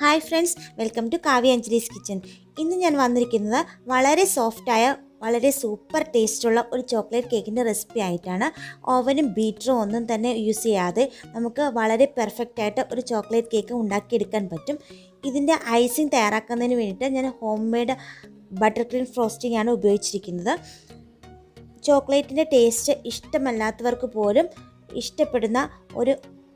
Hi friends, welcome to Kavya Anjali's kitchen. ഇന്ന് ഞാൻ വന്നിരിക്കുന്നത് വളരെ സോഫ്റ്റായ വളരെ സൂപ്പർ ടേസ്റ്റുള്ള ഒരു ചോക്ലേറ്റ് കേക്കിൻ്റെ റെസിപ്പി ആയിട്ടാണ്. ഓവനും ബീറ്ററും ഒന്നും തന്നെ യൂസ് ചെയ്യാതെ നമുക്ക് വളരെ പെർഫെക്റ്റ് ആയിട്ട് ഒരു ചോക്ലേറ്റ് കേക്ക് ഉണ്ടാക്കിയെടുക്കാൻ പറ്റും. ഇതിൻ്റെ ഐസിങ് തയ്യാറാക്കുന്നതിന് വേണ്ടിയിട്ട് ഞാൻ home made butter cream frosting ആണ് ഉപയോഗിച്ചിരിക്കുന്നത്. ചോക്ലേറ്റിൻ്റെ ടേസ്റ്റ് ഇഷ്ടമല്ലാത്തവർക്ക് പോലും ഇഷ്ടപ്പെടുന്ന ഒരു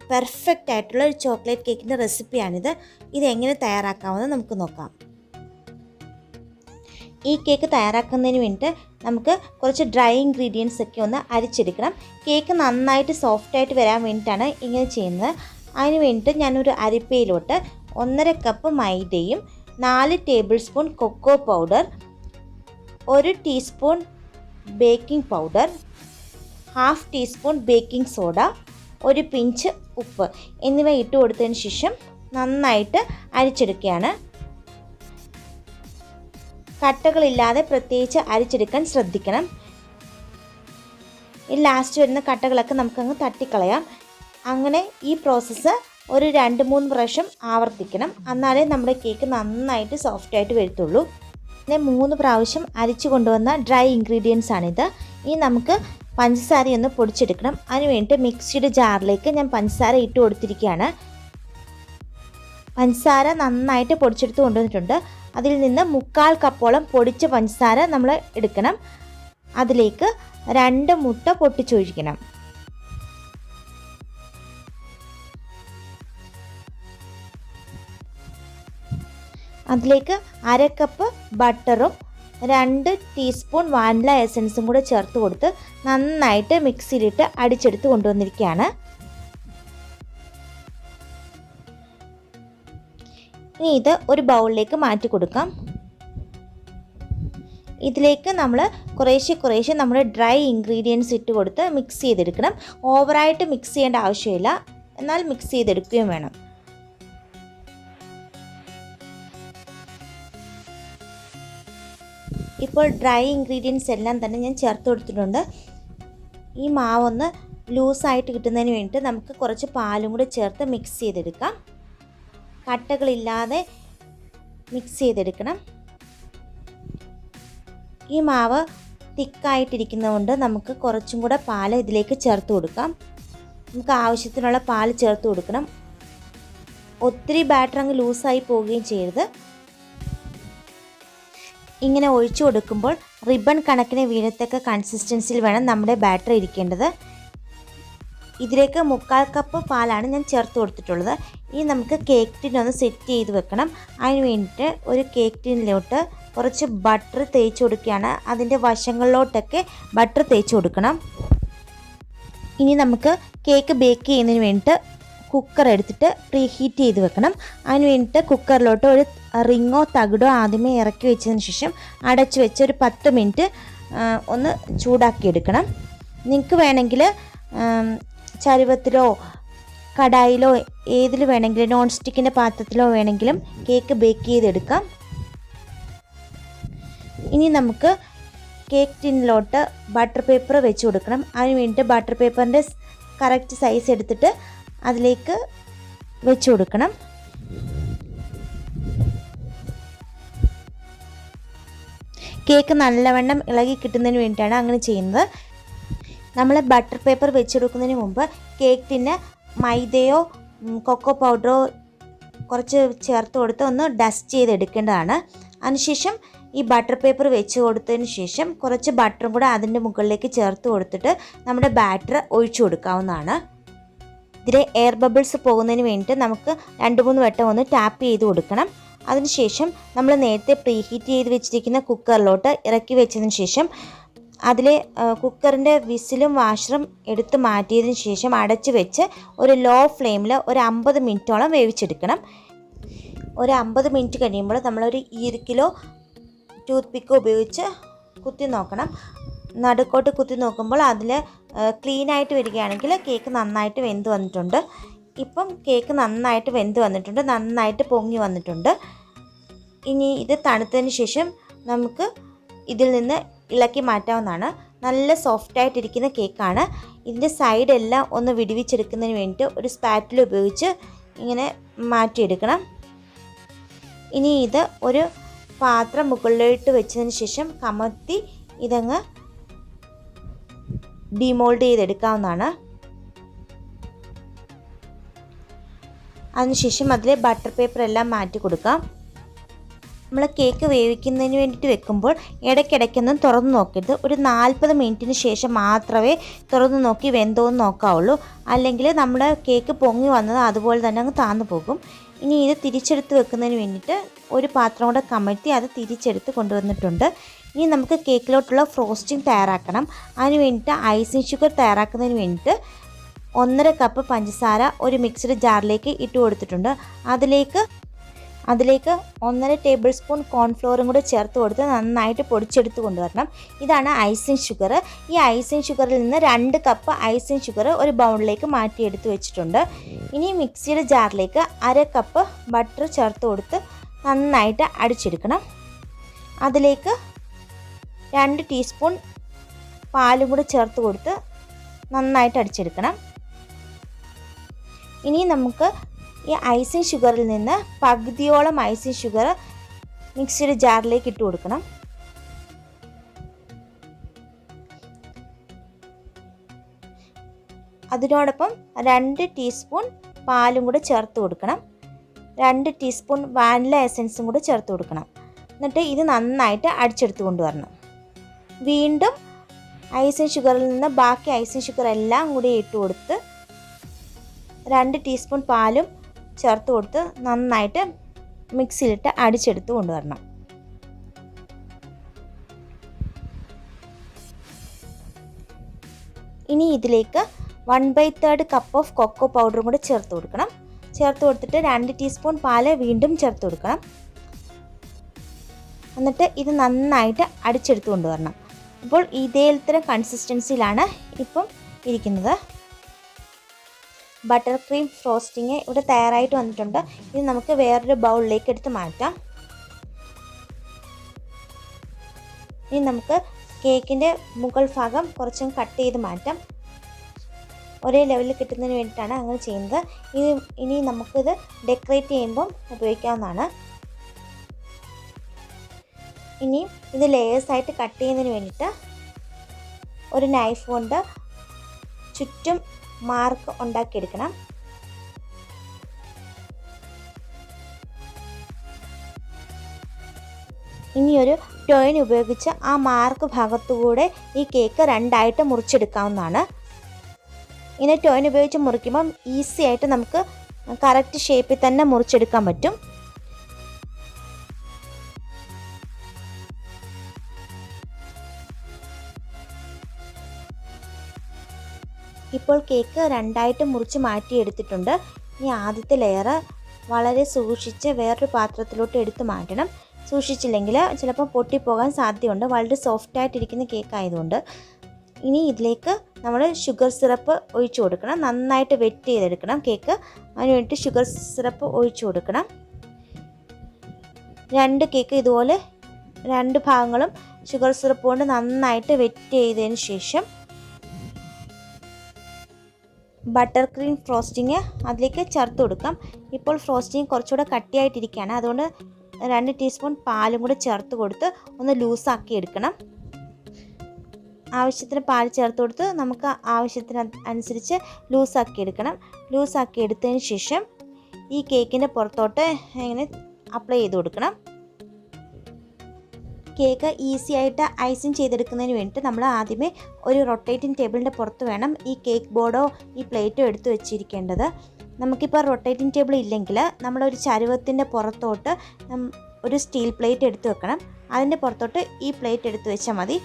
പെർഫെക്റ്റ് ആയിട്ടുള്ള ഒരു ചോക്ലേറ്റ് കേക്കിൻ്റെ റെസിപ്പിയാണിത്. ഇതെങ്ങനെ തയ്യാറാക്കാമെന്ന് നമുക്ക് നോക്കാം. ഈ കേക്ക് തയ്യാറാക്കുന്നതിന് വേണ്ടിയിട്ട് നമുക്ക് കുറച്ച് ഡ്രൈ ഇൻഗ്രീഡിയൻസ് ഒക്കെ ഒന്ന് അരിച്ചെടുക്കണം. കേക്ക് നന്നായിട്ട് സോഫ്റ്റായിട്ട് വരാൻ വേണ്ടിയിട്ടാണ് ഇങ്ങനെ ചെയ്യുന്നത്. അതിന് വേണ്ടിയിട്ട് ഞാനൊരു അരിപ്പയിലോട്ട് 1.5 കപ്പ് മൈദയും 4 tablespoon cocoa powder, 1 teaspoon baking powder, 1/2 teaspoon baking soda, ഒരു പിഞ്ച് ഉപ്പ് എന്നിവ ഇട്ട് കൊടുത്തതിന് ശേഷം നന്നായിട്ട് അരിച്ചെടുക്കുകയാണ്. കട്ടകളില്ലാതെ പ്രത്യേകിച്ച് അരിച്ചെടുക്കാൻ ശ്രദ്ധിക്കണം. ഈ ലാസ്റ്റ് വരുന്ന കട്ടകളൊക്കെ നമുക്കങ്ങ് തട്ടിക്കളയാം. അങ്ങനെ ഈ പ്രോസസ്സ് ഒരു 2-3 പ്രാവശ്യം ആവർത്തിക്കണം. എന്നാലേ നമ്മുടെ കേക്ക് നന്നായിട്ട് സോഫ്റ്റായിട്ട് വരത്തുള്ളൂ. പിന്നെ 3 പ്രാവശ്യം അരിച്ചു കൊണ്ടുവന്ന ഡ്രൈ ഇൻഗ്രീഡിയൻസ് ആണിത്. ഇനി നമുക്ക് പഞ്ചസാരയൊന്ന് പൊടിച്ചെടുക്കണം. അതിന് വേണ്ടിയിട്ട് മിക്സിയുടെ ജാറിലേക്ക് ഞാൻ പഞ്ചസാര ഇട്ട് കൊടുത്തിരിക്കുകയാണ്. പഞ്ചസാര നന്നായിട്ട് പൊടിച്ചെടുത്ത് കൊണ്ടുവന്നിട്ടുണ്ട്. അതിൽ നിന്ന് 1/4 കപ്പോളം പൊടിച്ച പഞ്ചസാര നമ്മൾ എടുക്കണം. അതിലേക്ക് 2 മുട്ട പൊട്ടിച്ചൊഴിക്കണം. അതിലേക്ക് 1/2 കപ്പ് ബട്ടറും 2 ടീസ്പൂൺ വാനില എസൻസും കൂടെ ചേർത്ത് കൊടുത്ത് നന്നായിട്ട് മിക്സിയിലിട്ട് അടിച്ചെടുത്ത് കൊണ്ടുവന്നിരിക്കുകയാണ്. ഇനി ഇത് ഒരു ബൗളിലേക്ക് മാറ്റി കൊടുക്കാം. ഇതിലേക്ക് നമ്മൾ കുറേശ്ശെ നമ്മൾ ഡ്രൈ ഇൻഗ്രീഡിയൻസ് ഇട്ട് കൊടുത്ത് മിക്സ് ചെയ്തെടുക്കണം. ഓവറായിട്ട് മിക്സ് ചെയ്യേണ്ട ആവശ്യമില്ല, എന്നാൽ മിക്സ് ചെയ്തെടുക്കുകയും വേണം. ഇപ്പോൾ ഡ്രൈ ഇൻഗ്രീഡിയൻസ് എല്ലാം തന്നെ ഞാൻ ചേർത്ത് കൊടുത്തിട്ടുണ്ട്. ഈ മാവൊന്ന് ലൂസായിട്ട് കിട്ടുന്നതിന് വേണ്ടിയിട്ട് നമുക്ക് കുറച്ച് പാലും കൂടി ചേർത്ത് മിക്സ് ചെയ്തെടുക്കാം. കട്ടകളില്ലാതെ മിക്സ് ചെയ്തെടുക്കണം. ഈ മാവ് തിക്കായിട്ടിരിക്കുന്നതുകൊണ്ട് നമുക്ക് കുറച്ചും കൂടെ പാൽ ഇതിലേക്ക് ചേർത്ത് കൊടുക്കാം. നമുക്ക് ആവശ്യത്തിനുള്ള പാൽ ചേർത്ത് കൊടുക്കണം. ഒത്തിരി ബാറ്റർ അങ്ങ് ലൂസായി പോവുകയും ചെയ്യരുത്. ഇങ്ങനെ ഒഴിച്ചു കൊടുക്കുമ്പോൾ റിബൺ കണക്കിന് വീഴത്തക്ക കൺസിസ്റ്റൻസിയിൽ വേണം നമ്മുടെ ബാറ്റർ ഇരിക്കേണ്ടത്. ഇതിലേക്ക് 1/4 കപ്പ് പാലാണ് ഞാൻ ചേർത്ത് കൊടുത്തിട്ടുള്ളത്. ഇനി നമുക്ക് കേക്ക് ടിൻ ഒന്ന് സെറ്റ് ചെയ്ത് വെക്കണം. അതിന് വേണ്ടിയിട്ട് ഒരു കേക്ക് ടിന്നിലോട്ട് കുറച്ച് ബട്ടർ തേച്ച് കൊടുക്കുകയാണ്. അതിൻ്റെ വശങ്ങളിലോട്ടൊക്കെ ബട്ടർ തേച്ച് കൊടുക്കണം. ഇനി നമുക്ക് കേക്ക് ബേക്ക് ചെയ്യുന്നതിന് വേണ്ടിയിട്ട് കുക്കർ എടുത്തിട്ട് പ്രീ ഹീറ്റ് ചെയ്ത് വെക്കണം. അതിന് വേണ്ടിയിട്ട് കുക്കറിലോട്ട് ഒരു റിങ്ങോ തകിടോ ആദ്യമേ ഇറക്കി വെച്ചതിന് ശേഷം അടച്ചു വെച്ച് ഒരു 10 മിനിറ്റ് ഒന്ന് ചൂടാക്കിയെടുക്കണം. നിങ്ങൾക്ക് വേണമെങ്കിൽ ചരുവത്തിലോ കടായിലോ ഏതിൽ വേണമെങ്കിലും നോൺ സ്റ്റിക്കിൻ്റെ പാത്രത്തിലോ വേണമെങ്കിലും കേക്ക് ബേക്ക് ചെയ്തെടുക്കാം. ഇനി നമുക്ക് കേക്ക് ടിന്നിലോട്ട് ബട്ടർ പേപ്പർ വെച്ച് കൊടുക്കണം. അതിന് വേണ്ടിയിട്ട് ബട്ടർ പേപ്പറിൻ്റെ കറക്റ്റ് സൈസ് എടുത്തിട്ട് അതിലേക്ക് വെച്ച് കൊടുക്കണം. കേക്ക് നല്ലവണ്ണം ഇളകി കിട്ടുന്നതിന് വേണ്ടിയിട്ടാണ് അങ്ങനെ ചെയ്യുന്നത്. നമ്മൾ ബട്ടർ പേപ്പർ വെച്ചെടുക്കുന്നതിന് മുമ്പ് കേക്ക് ടിന്ന് മൈദയോ കൊക്കോ പൗഡറോ കുറച്ച് ചേർത്ത് കൊടുത്ത് ഒന്ന് ഡസ്റ്റ് ചെയ്തെടുക്കേണ്ടതാണ്. അതിനുശേഷം ഈ ബട്ടർ പേപ്പർ വെച്ച് കൊടുത്തതിന് ശേഷം കുറച്ച് ബട്ടറും കൂടെ അതിൻ്റെ മുകളിലേക്ക് ചേർത്ത് കൊടുത്തിട്ട് നമ്മുടെ ബാറ്റർ ഒഴിച്ചു കൊടുക്കാവുന്നതാണ്. ഇതിലെ എയർ ബബിൾസ് പോകുന്നതിന് വേണ്ടിയിട്ട് നമുക്ക് 2-3 വട്ടം ഒന്ന് ടാപ്പ് ചെയ്ത് കൊടുക്കണം. അതിനുശേഷം നമ്മൾ നേരത്തെ പ്രീ ഹീറ്റ് ചെയ്ത് വെച്ചിരിക്കുന്ന കുക്കറിലോട്ട് ഇറക്കി വെച്ചതിന് ശേഷം അതിലെ കുക്കറിൻ്റെ വിസിലും വാഷറും എടുത്ത് മാറ്റിയതിന് ശേഷം അടച്ച് വെച്ച് ഒരു ലോ ഫ്ലെയിമിൽ ഒരു 50 മിനിറ്റോളം വേവിച്ചെടുക്കണം. ഒരു 50 മിനിറ്റ് കഴിയുമ്പോൾ നമ്മളൊരു 1 കിലോ ടൂത്ത് പിക്ക് ഉപയോഗിച്ച് കുത്തി നോക്കണം. നടുക്കോട്ട് കുത്തി നോക്കുമ്പോൾ അതിൽ ക്ലീനായിട്ട് വരികയാണെങ്കിൽ കേക്ക് നന്നായിട്ട് വെന്ത് വന്നിട്ടുണ്ട്. ഇപ്പം കേക്ക് നന്നായിട്ട് വെന്ത് വന്നിട്ടുണ്ട്, നന്നായിട്ട് പൊങ്ങി വന്നിട്ടുണ്ട്. ഇനി ഇത് തണുത്തതിന് ശേഷം നമുക്ക് ഇതിൽ നിന്ന് ഇളക്കി മാറ്റാവുന്നതാണ്. നല്ല സോഫ്റ്റായിട്ടിരിക്കുന്ന കേക്കാണ്. ഇതിൻ്റെ സൈഡെല്ലാം ഒന്ന് വിടുവിച്ചെടുക്കുന്നതിന് വേണ്ടിയിട്ട് ഒരു സ്പാറ്റിൽ ഉപയോഗിച്ച് ഇങ്ങനെ മാറ്റിയെടുക്കണം. ഇനി ഇത് ഒരു പാത്രം മുകളിലോട്ട് വെച്ചതിന് ശേഷം കമഴ്ത്തി ഇതങ്ങ് ഡിമോൾഡ് ചെയ്തെടുക്കാവുന്നതാണ്. അതിനുശേഷം അതിൽ ബട്ടർ പേപ്പർ എല്ലാം മാറ്റി കൊടുക്കാം. നമ്മൾ കേക്ക് വേവിക്കുന്നതിന് വേണ്ടിയിട്ട് വെക്കുമ്പോൾ ഇടയ്ക്കിടയ്ക്കൊന്നും തുറന്ന് നോക്കരുത്. ഒരു 40 മിനിറ്റിന് ശേഷം മാത്രമേ തുറന്ന് നോക്കി വെന്തോന്ന് നോക്കാവുള്ളൂ. അല്ലെങ്കിൽ നമ്മുടെ കേക്ക് പൊങ്ങി വന്നത് അതുപോലെ തന്നെ അങ്ങ് താന്നു പോകും. ഇനി ഇത് തിരിച്ചെടുത്ത് വെക്കുന്നതിന് വേണ്ടിയിട്ട് ഒരു പാത്രം കൂടെ കമഴ്ത്തി അത് തിരിച്ചെടുത്ത് കൊണ്ടുവന്നിട്ടുണ്ട്. ഇനി നമുക്ക് കേക്കിലോട്ടുള്ള ഫ്രോസ്റ്റിംഗ് തയ്യാറാക്കണം. അതിന് വേണ്ടിയിട്ട് ഐസിങ് ഷുഗർ തയ്യാറാക്കുന്നതിന് വേണ്ടിയിട്ട് 1.5 കപ്പ് പഞ്ചസാര ഒരു മിക്സഡ് ജാറിലേക്ക് ഇട്ട് കൊടുത്തിട്ടുണ്ട്. അതിലേക്ക് 1.5 ടേബിൾ സ്പൂൺ കോൺഫ്ലോറും കൂടെ ചേർത്ത് കൊടുത്ത് നന്നായിട്ട് പൊടിച്ചെടുത്ത് കൊണ്ടുവരണം. ഇതാണ് ഐസിങ് ഷുഗർ. ഈ ഐസിങ് ഷുഗറിൽ നിന്ന് 2 കപ്പ് ഐസിങ് ഷുഗർ ഒരു ബൗളിലേക്ക് മാറ്റിയെടുത്ത് വെച്ചിട്ടുണ്ട്. ഇനി മിക്സിയുടെ ജാറിലേക്ക് 1/2 കപ്പ് ബട്ടർ ചേർത്ത് കൊടുത്ത് നന്നായിട്ട് അടിച്ചെടുക്കണം. അതിലേക്ക് 2 ടീസ്പൂൺ പാലും കൂടെ ചേർത്ത് കൊടുത്ത് നന്നായിട്ട് അടിച്ചെടുക്കണം. ഇനി നമുക്ക് ഈ ഐസിങ് ഷുഗറിൽ നിന്ന് പകുതിയോളം ഐസിങ് ഷുഗർ മിക്സിയുടെ ജാറിലേക്ക് ഇട്ട് കൊടുക്കണം. അതിനോടൊപ്പം 2 ടീസ്പൂൺ പാലും കൂടെ ചേർത്ത് കൊടുക്കണം. 2 ടീസ്പൂൺ വാനില എസൻസും കൂടെ ചേർത്ത് കൊടുക്കണം. എന്നിട്ട് ഇത് നന്നായിട്ട് അടിച്ചെടുത്ത് കൊണ്ടുവരണം. വീണ്ടും ഐസിങ് ഷുഗറിൽ നിന്ന് ബാക്കി ഐസിങ് ഷുഗർ എല്ലാം കൂടി ഇട്ട് കൊടുത്ത് 2 ടീസ്പൂൺ പാലും ചേർത്ത് കൊടുത്ത് നന്നായിട്ട് മിക്സിയിലിട്ട് അടിച്ചെടുത്ത് കൊണ്ടുവരണം. ഇനി ഇതിലേക്ക് 1/3 കപ്പ് ഓഫ് കൊക്കോ പൗഡറും കൂടെ ചേർത്ത് കൊടുക്കണം. ചേർത്ത് കൊടുത്തിട്ട് 2 ടീസ്പൂൺ പാല് വീണ്ടും ചേർത്ത് കൊടുക്കണം. എന്നിട്ട് ഇത് നന്നായിട്ട് അടിച്ചെടുത്ത് കൊണ്ടുവരണം. അപ്പോൾ ഇതേത്തരം കൺസിസ്റ്റൻസിയിലാണ് ഇപ്പം ഇരിക്കുന്നത്. ബട്ടർ ക്രീം ഫ്രോസ്റ്റിങ് ഇവിടെ തയ്യാറായിട്ട് വന്നിട്ടുണ്ട്. ഇത് നമുക്ക് വേറൊരു ബൗളിലേക്ക് എടുത്ത് മാറ്റാം. ഇനി നമുക്ക് കേക്കിൻ്റെ മുകൾ ഭാഗം കുറച്ചും കട്ട് ചെയ്ത് മാറ്റാം. ഒരേ ലെവലിൽ കിട്ടുന്നതിന് വേണ്ടിയിട്ടാണ് അങ്ങനെ ചെയ്യുന്നത്. ഇനി നമുക്കിത് ഡെക്കറേറ്റ് ചെയ്യുമ്പം ഉപയോഗിക്കാവുന്നതാണ്. ഇനി ഇത് ലെയേഴ്സായിട്ട് കട്ട് ചെയ്യുന്നതിന് വേണ്ടിയിട്ട് ഒരു നൈഫ് കൊണ്ട് ചുറ്റും മാർക്ക് ഉണ്ടാക്കിയെടുക്കണം. ഇനിയൊരു ടോയിൻ ഉപയോഗിച്ച് ആ മാർക്ക് ഭാഗത്തുകൂടെ ഈ കേക്ക് 2ആയിട്ട് മുറിച്ചെടുക്കാവുന്നതാണ്. ഇങ്ങനെ ടോയിൻ ഉപയോഗിച്ച് മുറിക്കുമ്പം ഈസി ആയിട്ട് നമുക്ക് കറക്റ്റ് ഷേപ്പിൽ തന്നെ മുറിച്ചെടുക്കാൻ പറ്റും. ഇപ്പോൾ കേക്ക് 2ആയിട്ട് മുറിച്ച് മാറ്റിയെടുത്തിട്ടുണ്ട്. ഇനി ആദ്യത്തെ ലെയർ വളരെ സൂക്ഷിച്ച് വേറൊരു പാത്രത്തിലോട്ട് എടുത്ത് മാറ്റണം. സൂക്ഷിച്ചില്ലെങ്കിൽ ചിലപ്പോൾ പൊട്ടിപ്പോകാൻ സാധ്യതയുണ്ട്. വളരെ സോഫ്റ്റായിട്ടിരിക്കുന്ന കേക്ക് ആയതുകൊണ്ട്. ഇനി ഇതിലേക്ക് നമ്മൾ ഷുഗർ സിറപ്പ് ഒഴിച്ചു കൊടുക്കണം. നന്നായിട്ട് വെറ്റ് ചെയ്തെടുക്കണം കേക്ക്. അതിന് വേണ്ടി ഷുഗർ സിറപ്പ് ഒഴിച്ചു കൊടുക്കണം. 2 കേക്ക് ഇതുപോലെ 2 ഭാഗങ്ങളും ഷുഗർ സിറപ്പ് കൊണ്ട് നന്നായിട്ട് വെറ്റ് ചെയ്തതിന് ശേഷം ബട്ടർ ക്രീം ഫ്രോസ്റ്റിങ് അതിലേക്ക് ചേർത്ത് കൊടുക്കാം. ഇപ്പോൾ ഫ്രോസ്റ്റിങ് കുറച്ചുകൂടെ കട്ടിയായിട്ടിരിക്കുകയാണ്. അതുകൊണ്ട് 2 ടീസ്പൂൺ പാലും കൂടെ ചേർത്ത് കൊടുത്ത് ഒന്ന് ലൂസാക്കി എടുക്കണം. ആവശ്യത്തിന് പാൽ ചേർത്ത് കൊടുത്ത് നമുക്ക് ആവശ്യത്തിന് അനുസരിച്ച് ലൂസാക്കി എടുക്കണം. ലൂസാക്കി എടുത്തതിന് ശേഷം ഈ കേക്കിൻ്റെ പുറത്തോട്ട് ഇങ്ങനെ അപ്ലൈ ചെയ്ത് കൊടുക്കണം. കേക്ക് ഈസി ആയിട്ട് ഐസിങ് ചെയ്തെടുക്കുന്നതിന് വേണ്ടിയിട്ട് നമ്മൾ ആദ്യമേ ഒരു റൊട്ടേറ്റിംഗ് ടേബിളിൻ്റെ പുറത്ത് വേണം ഈ കേക്ക് ബോർഡോ ഈ പ്ലേറ്റോ എടുത്ത് വെച്ചിരിക്കേണ്ടത്. നമുക്കിപ്പോൾ റൊട്ടേറ്റിംഗ് ടേബിൾ ഇല്ലെങ്കിൽ നമ്മളൊരു ചരുവത്തിൻ്റെ പുറത്തോട്ട് ഒരു സ്റ്റീൽ പ്ലേറ്റ് എടുത്ത് വെക്കണം. അതിൻ്റെ പുറത്തോട്ട് ഈ പ്ലേറ്റ് എടുത്ത് വെച്ചാൽ മതി.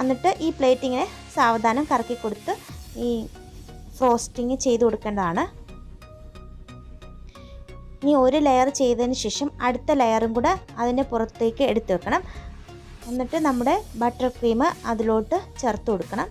എന്നിട്ട് ഈ പ്ലേറ്റ് ഇങ്ങനെ സാവധാനം കറക്കി കൊടുത്ത് ഈ ഫ്രോസ്റ്റിങ് ചെയ്ത് കൊടുക്കേണ്ടതാണ്. ഇനി ഒരു ലെയർ ചെയ്തതിന് ശേഷം അടുത്ത ലെയറും കൂടെ അതിൻ്റെ പുറത്തേക്ക് എടുത്ത് വെക്കണം. എന്നിട്ട് നമ്മുടെ ബട്ടർ ക്രീം അതിലോട്ട് ചേർത്ത് കൊടുക്കണം.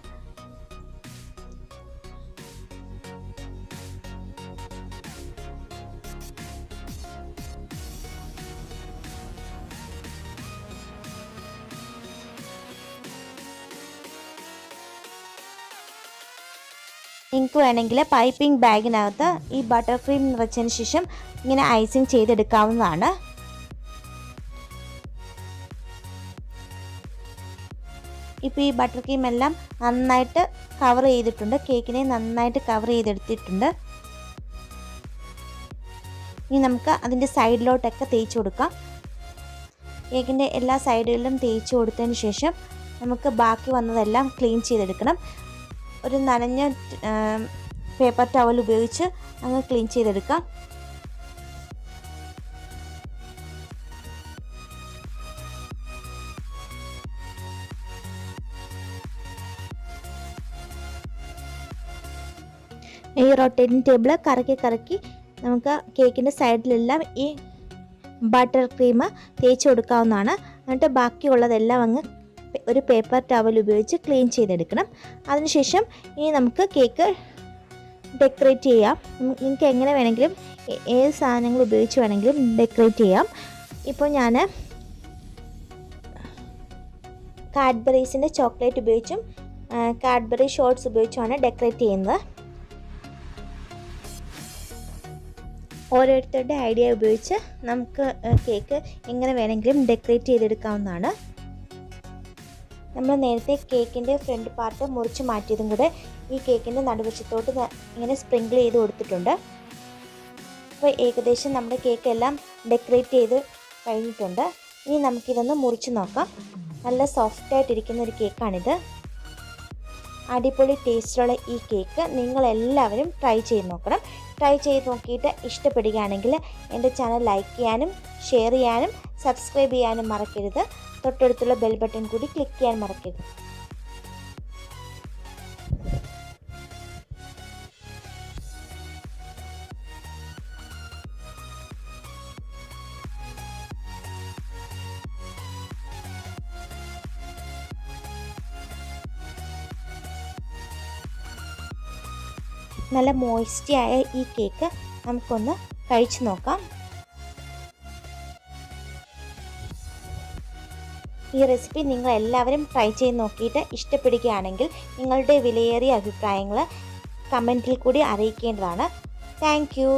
നിങ്ങൾക്ക് വേണമെങ്കിൽ പൈപ്പിംഗ് ബാഗിനകത്ത് ഈ ബട്ടർ ക്രീം നിറച്ചതിന് ശേഷം ഇങ്ങനെ ഐസിങ് ചെയ്തെടുക്കാവുന്നതാണ്. ഇപ്പോൾ ഈ ബട്ടർ ക്രീം എല്ലാം നന്നായിട്ട് കവർ ചെയ്തിട്ടുണ്ട്, കേക്കിനെ നന്നായിട്ട് കവർ ചെയ്തെടുത്തിട്ടുണ്ട്. ഇനി നമുക്ക് അതിൻ്റെ സൈഡിലോട്ടൊക്കെ തേച്ച് കൊടുക്കാം. കേക്കിൻ്റെ എല്ലാ സൈഡുകളിലും തേച്ച് കൊടുത്തതിന് ശേഷം നമുക്ക് ബാക്കി വന്നതെല്ലാം ക്ലീൻ ചെയ്തെടുക്കണം. ഒരു നനഞ്ഞ പേപ്പർ ടവൽ ഉപയോഗിച്ച് അങ്ങ് ക്ലീൻ ചെയ്തെടുക്കാം. ഈ റൊട്ടേറ്റിംഗ് ടേബിൾ കറക്കി നമുക്ക് കേക്കിൻ്റെ സൈഡിലെല്ലാം ഈ ബട്ടർ ക്രീം തേച്ച് കൊടുക്കാവുന്നതാണ്. എന്നിട്ട് ബാക്കിയുള്ളതെല്ലാം അങ്ങ് ഒരു പേപ്പർ ടവൽ ഉപയോഗിച്ച് ക്ലീൻ ചെയ്തെടുക്കണം. അതിനുശേഷം ഇനി നമുക്ക് കേക്ക് ഡെക്കറേറ്റ് ചെയ്യാം. നിങ്ങൾക്ക് എങ്ങനെ വേണമെങ്കിലും ഏത് സാധനങ്ങൾ ഉപയോഗിച്ച് വേണമെങ്കിലും ഡെക്കറേറ്റ് ചെയ്യാം. ഇപ്പോൾ ഞാൻ കാഡ്ബറീസിൻ്റെ ചോക്ലേറ്റ് ഉപയോഗിച്ചും കാഡ്ബറി ഷോർട്ട്സ് ഉപയോഗിച്ചുമാണ് ഡെക്കറേറ്റ് ചെയ്യുന്നത്. ഓരോരുത്തരുടെ ഐഡിയ ഉപയോഗിച്ച് നമുക്ക് കേക്ക് എങ്ങനെ വേണമെങ്കിലും ഡെക്കറേറ്റ് ചെയ്തെടുക്കാവുന്നതാണ്. നമ്മൾ നേരത്തെ കേക്കിൻ്റെ ഫ്രണ്ട് പാർട്ട് മുറിച്ച് മാറ്റിയതും കൂടെ ഈ കേക്കിൻ്റെ നടുവശത്തോട്ട് ഇങ്ങനെ സ്പ്രിങ്കിൾ ചെയ്ത് കൊടുത്തിട്ടുണ്ട്. അപ്പോൾ ഏകദേശം നമ്മുടെ കേക്കെല്ലാം ഡെക്കറേറ്റ് ചെയ്ത് കഴിഞ്ഞിട്ടുണ്ട്. ഇനി നമുക്കിതൊന്ന് മുറിച്ച് നോക്കാം. നല്ല സോഫ്റ്റായിട്ടിരിക്കുന്ന ഒരു കേക്കാണിത്. അടിപൊളി ടേസ്റ്റുള്ള ഈ കേക്ക് നിങ്ങളെല്ലാവരും ട്രൈ ചെയ്ത് നോക്കണം. ട്രൈ ചെയ്ത് നോക്കിയിട്ട് ഇഷ്ടപ്പെടുകയാണെങ്കിൽ എൻ്റെ ചാനൽ ലൈക്ക് ചെയ്യാനും ഷെയർ ചെയ്യാനും സബ്സ്ക്രൈബ് ചെയ്യാനും മറക്കരുത്. തൊട്ടടുത്തുള്ള ബെൽ ബട്ടൺ കൂടി ക്ലിക്ക് ചെയ്യാൻ മറക്കരുത്. നല്ല മോയ്സ്റ്റി ആയ ഈ കേക്ക് നമുക്കൊന്ന് കഴിച്ചു നോക്കാം. ഈ റെസിപ്പി നിങ്ങൾ എല്ലാവരും ട്രൈ ചെയ്ത് നോക്കിയിട്ട് ഇഷ്ടപ്പെടുകയാണെങ്കിൽ നിങ്ങളുടെ വിലയേറിയ അഭിപ്രായങ്ങൾ കമൻറ്റിൽ കൂടി അറിയിക്കേണ്ടതാണ്. Thank you.